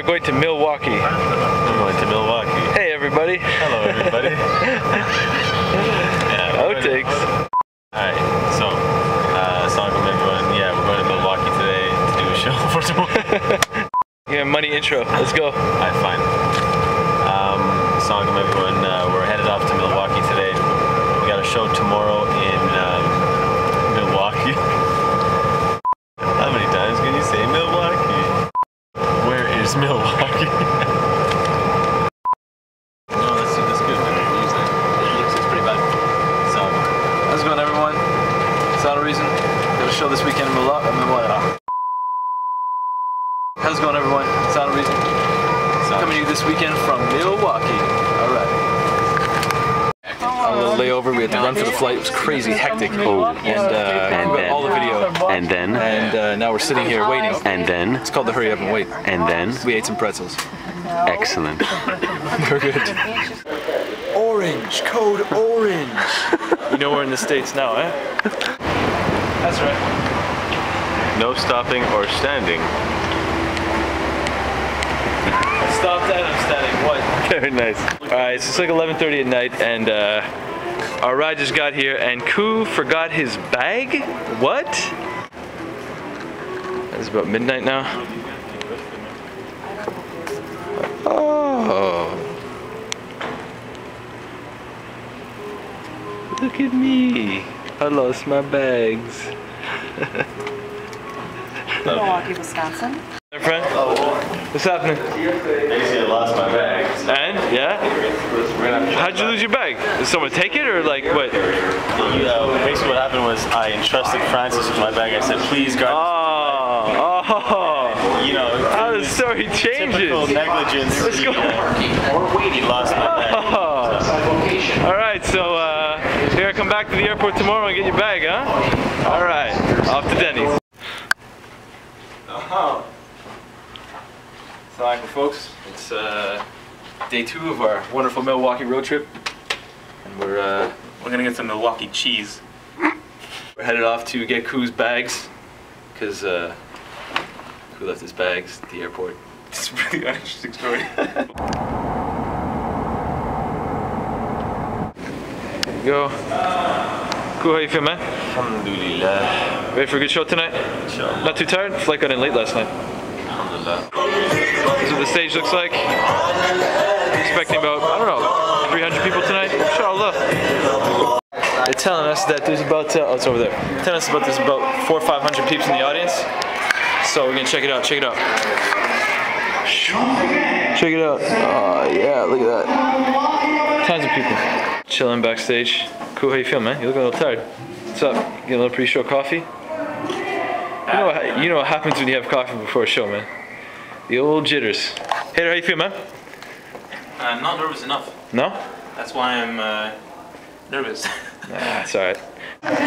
Going to Milwaukee. I'm going to Milwaukee. Hey everybody. Hello everybody. Outtakes. Alright, so, Assalamualaikum everyone. Yeah, we're going to Milwaukee today to do a show for tomorrow. Yeah, money intro. Let's go. Alright, fine. Assalamualaikum everyone. We're headed off to Milwaukee today. We got a show tomorrow in Milwaukee. How many times can you say Milwaukee? Where is Milwaukee? No, that's good. It's pretty bad. So, how's it going, everyone? Sound of Reason. Got a show this weekend in Milwaukee. How's it going, everyone? Sound of Reason. Coming to you this weekend from Milwaukee. Alright. A little layover, we had to run for the flight. It was crazy hectic. Oh. And then all the video. And then. And now we're sitting here waiting. And then. It's called the hurry up and wait. And then. We ate some pretzels. Excellent. We're good. Orange, code orange. You know we're in the States now, eh? That's right. no stopping or standing. Stop that, I'm standing. What? Very nice. Alright, so it's like 11:30 at night, and our ride just got here, and Koo forgot his bag? What? It's about midnight now. Oh. Look at me. I lost my bags. Milwaukee, Wisconsin. My friend? What's happening? Basically, I lost my bags. And? Yeah? How'd you lose your bag? Did someone take it or like what? Basically what happened was I entrusted Francis with my bag. I said, please guard Oh. you know, How the story changes. typical negligence. Let's go. He lost my bag. Oh. Alright, so here I come back to the airport tomorrow and get your bag, huh? Alright, off to Denny's. Assalamualaikum, folks. It's day 2 of our wonderful Milwaukee road trip, and we're gonna get some Milwaukee cheese. We're headed off to get Koo's bags, because Koo left his bags at the airport. It's a really uninteresting story. Go. Koo, how you feel, man? Alhamdulillah. Ready for a good show tonight? Inshallah. Not too tired? Flight got in late last night. Alhamdulillah. This is what the stage looks like. Expecting about, I don't know, 300 people tonight. Inshallah. They're telling us that there's about, oh, it's over there. They're telling us about there's about 400 or 500 peeps in the audience. So we're gonna check it out, check it out. Check it out. Oh yeah, look at that. Tons of people. Chilling backstage. Cool, how you feel, man? You look a little tired. What's up? Get a little pre-show coffee? You know what happens when you have coffee before a show, man. The old jitters. Hater, how you feel, man? I'm not nervous enough. No? That's why I'm nervous. Nah, it's alright.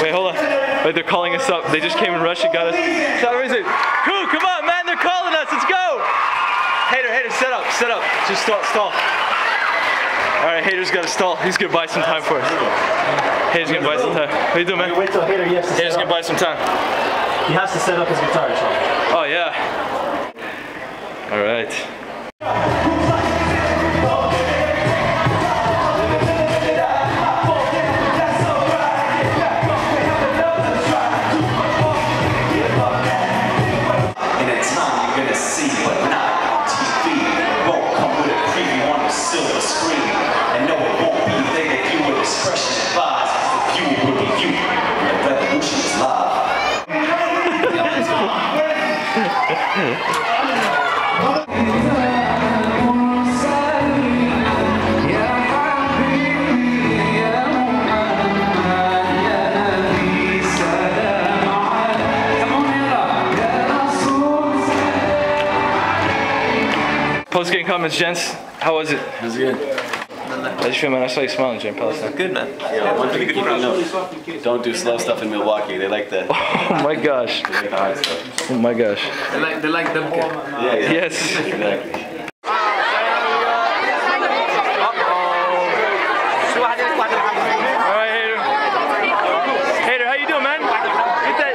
Wait, hold on. Wait, they're calling us up. They just came and rushed and got us. Cool, come on, man, they're calling us. Let's go! Hater, set up. Just stall. Alright, Hater's got to stall. He's gonna buy some time for us. Hater's gonna buy some time. How you doing, man? Wait till Hater, yes. Hater's gonna buy some time. He has to set up his guitar, Sean. Oh, yeah. Alright. Post-game comments, gents. How was it? It was good. How'd you feel, man? I saw you smiling during Palestine. Good, man. Yeah, one thing you know, don't do slow stuff in Milwaukee. They like the Oh my gosh. they like the hard stuff. Oh my gosh. They like them. Yeah. Yes. Exactly. Alright, Hater. Hater, how you doing, man? Get that.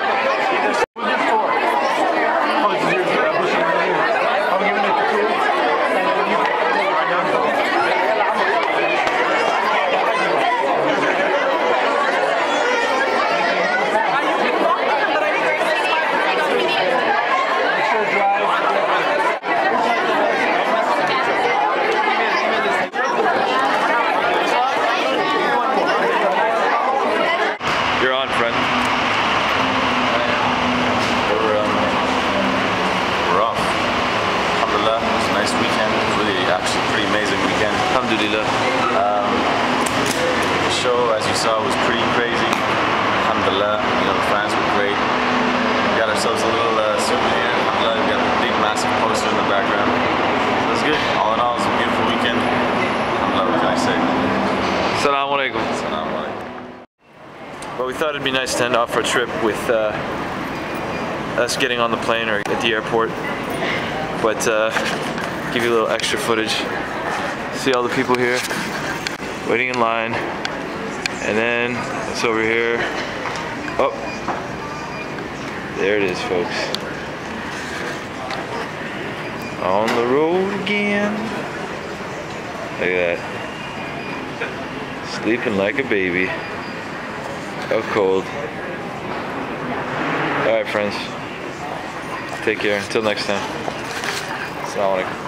You're on, friend. We're off. Alhamdulillah, it was a nice weekend. It was really, actually, pretty amazing weekend. Alhamdulillah. The show, as you saw, was pretty crazy. Alhamdulillah, you know, the fans were great. We got ourselves a little souvenir. Alhamdulillah, we got a big, massive poster in the background. So it was good. All in all, it was a beautiful weekend. Alhamdulillah, what can I say? Assalamu alaikum. Assalamu alaikum. Well, we thought it'd be nice to end off our trip with us getting on the plane or at the airport, but give you a little extra footage. See all the people here waiting in line, and then it's over here. Oh, there it is, folks. On the road again. Look at that. Sleeping like a baby. How cold. Alright, friends. Take care. Until next time. Assalamu alaikum.